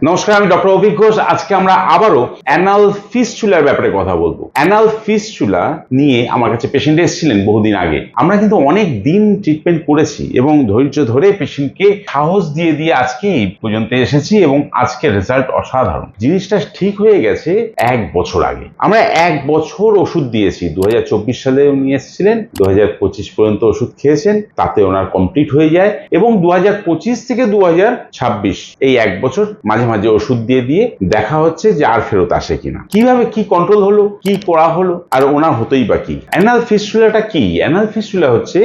নমস্কার, আমি ডক্টর অভিক ঘোষ। আজকে আমরা আবারও অ্যানাল ফিস্চুলার ব্যাপারে কথা বলবো। অ্যানাল ফিস্চুলা নিয়ে আমার কাছে পেশেন্ট এসেছিলেন বহুদিন আগে। আমরা কিন্তু অনেক দিন ট্রিটমেন্ট করেছি এবং ধৈর্য ধরে পেশেন্টকে সাহস দিয়ে দিয়ে আজকে এই পর্যন্ত এসেছি এবং আজকের রেজাল্ট অসাধারণ। জিনিসটা ঠিক হয়ে গেছে 1 বছর আগে। আমরা 1 বছর ওষুধ দিয়েছি। 2024 সালে উনি এসেছিলেন, 2025 পর্যন্ত ওষুধ খেয়েছেন, তাতে ওনার কমপ্লিট হয়ে যায় এবং 2025 থেকে 2026 এই 1 বছর মাঝে মাঝে ওষুধ দিয়ে দিয়ে দেখা হচ্ছে যে আর ফেরত আসে কিনা, কিভাবে কি কন্ট্রোল হলো, কি করা হলো, আর ওনার হতোই বা কি। অ্যানাল ফিস্চুলাটা কি? অ্যানাল ফিস্চুলা হচ্ছে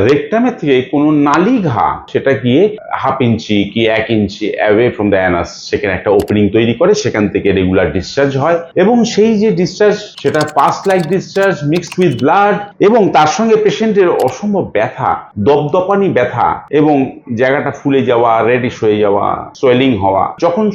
রেকটামের থেকে কোনো নালী ঘা, সেটা গিয়ে 1/2 ইঞ্চি কি 1 ইঞ্চি অ্যাওয়ে ফ্রম দ্য অ্যানাস, সেখানে একটা ওপেনিং তৈরি করে, সেখান থেকে রেগুলার ডিসচার্জ হয় এবং সেই যে ডিসচার্জ সেটা pass like discharge mixed with blood এবং তার সঙ্গে পেশেন্টের অসম্ভব ব্যথা, দপদপানি ব্যথা এবং জায়গাটা ফুলে যাওয়া, রেডিশ হয়ে যাওয়া, সোয়েলিং হওয়া। যখন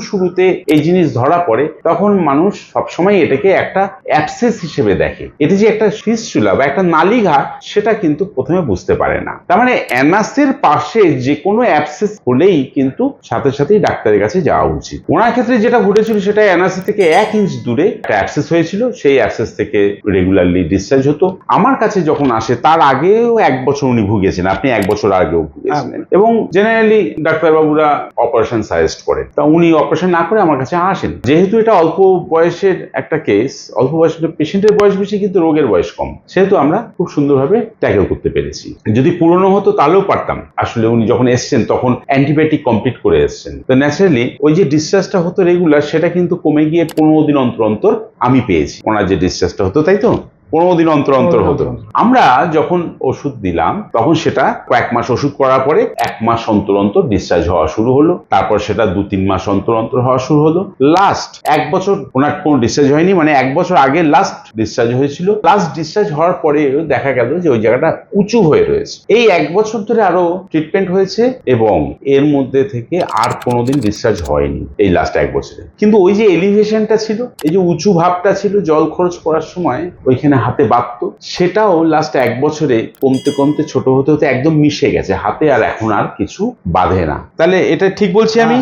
শুরুতে এই জিনিস ধরা পড়ে তখন মানুষ সবসময় এটাকে একটা অ্যাবসেস হিসেবে দেখে। এটি যে একটা ফিস্চুলা বা একটা নালীঘা সেটা কিন্তু প্রথমে বুঝতে পারে না। তার মানে অ্যানাসের পাশে যে কোনো অ্যাবসেস হলেই কিন্তু সাথে সাথেই ডাক্তারের কাছে যাওয়া উচিত। ওনার ক্ষেত্রে যেটা ঘটেছিল সেটা অ্যানাসি থেকে 1 ইঞ্চ দূরে একটা অ্যাবসেস হয়েছিল। সেই অ্যাবসেস থেকে রেগুলারলি ডিসচার্জ হতো। আমার কাছে যখন আসে তার আগেও 1 বছর উনি ভুগেছেন, আপনি 1 বছর আগেও ভুগেছিলেন এবং জেনারেলি ডাক্তারবাবুরা অপারেশন সাজেস্ট করে, তা উনি অপারেশন না করে আমার কাছে আসেন। যেহেতু এটা অল্প বয়সের একটা কেস, অল্প বয়সের পেশেন্টের বয়স বেশি কিন্তু রোগের বয়স কম, সেহেতু আমরা খুব সুন্দরভাবে ট্যাকেল করতে পেরেছি। যদি পুরনো হতো তাহলেও পারতাম। আসলে উনি যখন এসছেন তখন অ্যান্টিবায়োটিক কমপ্লিট করে এসছেন, তো ন্যাচারালি ওই যে ডিসচার্জটা হতো রেগুলার, সেটা কিন্তু কমে গিয়ে 15 দিন অন্তর অন্তর আমি পেয়েছি। ওনার যে ডিসচার্জটা হতো, তাই তো 15 দিন অন্তর অন্তর হতো। আমরা যখন ওষুধ দিলাম তখন সেটা কয়েক মাস ওষুধ করার পরে 1 মাস অন্তর অন্তর ডিসচার্জ হওয়া শুরু হলো, তারপর সেটা 2-3 মাস অন্তর অন্তর হওয়া শুরু হলো। লাস্ট 1 বছর ওনার কোনো ডিসচার্জ হয়নি, মানে 1 বছর আগে লাস্ট ডিসচার্জ হয়েছিল। লাস্ট ডিসচার্জ হওয়ার পরে দেখা গেল যে ওই জায়গাটা উঁচু হয়ে রয়েছে। এই 1 বছর ধরে আরো ট্রিটমেন্ট হয়েছে এবং এর মধ্যে থেকে আর কোনোদিন ডিসচার্জ হয়নি এই লাস্ট 1 বছরে। কিন্তু ওই যে এলিভেশনটা ছিল, এই যে উঁচু ভাবটা ছিল জল খরচ করার সময় ওইখানে হাতে বাঁধতো, সেটাও লাস্ট 1 বছরে কমতে কমতে ছোট হতে হতে একদম মিশে গেছে হাতে, আর এখন আর কিছু বাঁধে না। তাহলে এটা ঠিক বলছি আমি?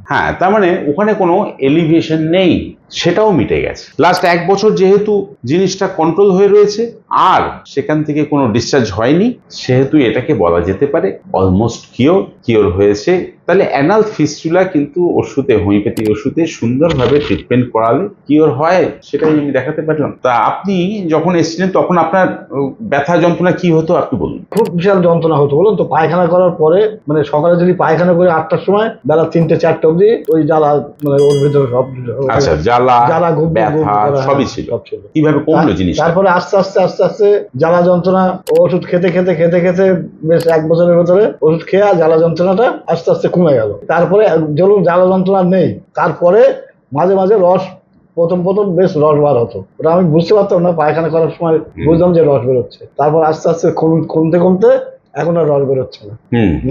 হ্যাঁ, তার মানে ওখানে কোনো এলিভেশন নেই, সেটাও মিটে গেছে। লাস্ট 1 বছর যেহেতু জিনিসটা কন্ট্রোল হয়ে রয়েছে আর সেখান থেকে কোনো ডিসচার্জ হয়নি, সেহেতু এটাকে বলা যেতে পারে অলমোস্ট কিওর হয়েছে। তাহলে অ্যানাল ফিস্চুলা কিন্তু ওষুধে, হোমিওপ্যাথি ওষুধে সুন্দরভাবে ট্রিটমেন্ট করালে কিওর হয়, সেটাই আমি দেখাতে পারলাম। তা আপনি যখন এসেছিলেন তখন আপনার ব্যথা যন্ত্রণা কি হতো আপনি বলুন। খুব বিশাল যন্ত্রণা হতো বলুন তো। পায়খানা করার পরে মানে সকালে যদি পায়খানা করে 8টার সময় বেলা 3-4টা অবধি ওই জ্বালা, মানে ওর ভিতরে সব, আচ্ছা, জ্বালা ব্যথা সবই ছিল। কিভাবে কমলো জিনিসটা? তারপরে আস্তে আস্তে জ্বালা যন্ত্রণা, ওষুধ খেতে বেশ 1 বছরের ভেতরে ওষুধ খেয়ে জ্বালা যন্ত্রণাটা আস্তে আস্তে কমে গেল। তারপরে যখন জ্বালা যন্ত্রণা নেই, তারপরে মাঝে মাঝে রস, প্রথম বেশ রস বার হতো। ওটা আমি বুঝতে পারতাম না, পায়খানা করার সময় বুঝলাম যে রস বেরোচ্ছে। তারপর আস্তে আস্তে কমতে এখন আর রস বেরোচ্ছে না।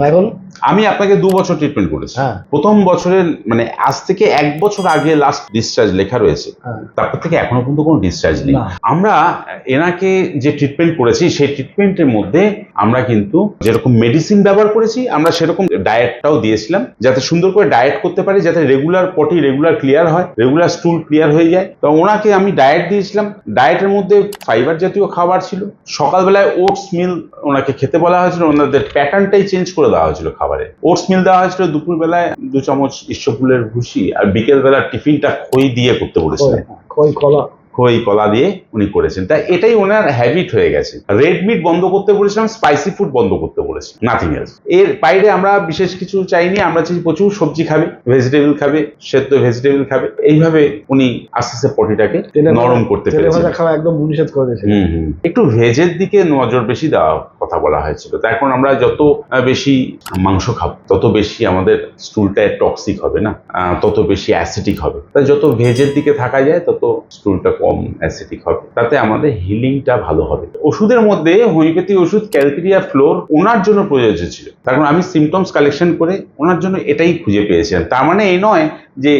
এখন আমি আপনাকে 2 বছর ট্রিটমেন্ট করেছি। প্রথম বছরের মানে আজ থেকে 1 বছর আগে লাস্ট ডিসচার্জ লেখা রয়েছে, তারপর থেকে এখনো পর্যন্ত কোনো ডিসচার্জ নেই। আমরা এনাকে যে ট্রিটমেন্ট করেছি সেই ট্রিটমেন্টের মধ্যে আমরা কিন্তু যেরকম মেডিসিন ব্যবহার করেছি, আমরা সেরকম ডায়েটটাও দিয়েছিলাম, যাতে সুন্দর করে ডায়েট করতে পারি, যাতে রেগুলার পটি রেগুলার ক্লিয়ার হয়, রেগুলার স্টুল ক্লিয়ার হয়ে যায়। তো ওনাকে আমি ডায়েট দিয়েছিলাম। ডায়েটের মধ্যে ফাইবার জাতীয় খাবার ছিল। সকালবেলায় ওটস মিল ওনাকে খেতে বলা হয়েছিল, ওনাদের প্যাটার্নটাই চেঞ্জ করে দেওয়া হয়েছিল খাবারে। ওটস মিল দেওয়া হয়েছিল, দুপুরবেলায় 2 চামচ ইস্টফুলের ভুসি, আর বিকেলবেলা টিফিনটা খই দিয়ে করতে বলেছিলেন। খই কলা দিয়ে উনি করেছেন। তাই এটাই ওনার হ্যাবিট হয়ে গেছে। রেড মিট বন্ধ করতে বলেছিলাম, স্পাইসি ফুড বন্ধ করতে বলেছি, নাথিং এলস। এর বাইরে আমরা বিশেষ কিছু চাইনি। আমরা চাই প্রচুর সবজি খাবে, ভেজিটেবল খাবে, সেদ্ধ ভেজিটেবল খাবে। এইভাবে উনি আস্তে আস্তে পটিটাকে নরম করতে পেরেছেন। একদম নিষেধ করে দিয়েছেন। একটু ভেজের দিকে নজর বেশি দেওয়া কথা বলা হয়েছিল। তাই এখন আমরা যত বেশি মাংস খাবো তত বেশি আমাদের স্টুলটা টক্সিক হবে না, তত বেশি অ্যাসিডিক হবে। তাই যত ভেজের দিকে থাকা যায় তত স্টুলটা কম অ্যাসিডিক হবে, তাতে আমাদের হিলিংটা ভালো হবে। ওষুধের মধ্যে হোমিওপ্যাথি ওষুধ ক্যালকেরিয়া ফ্লোর ওনার জন্য প্রযোজ্য ছিল। তখন আমি সিমটমস কালেকশন করে ওনার জন্য এটাই খুঁজে পেয়েছিলাম। তার মানে এই নয় যে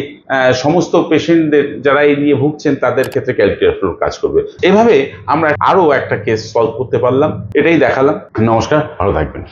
সমস্ত পেশেন্টদের যারা এই নিয়ে ভুগছেন তাদের ক্ষেত্রে ক্যালকেরিয়া ফ্লোর কাজ করবে। এভাবে আমরা আরো একটা কেস সলভ করতে পারলাম, এটাই দেখালাম। নমস্কার, ভালো থাকবেন।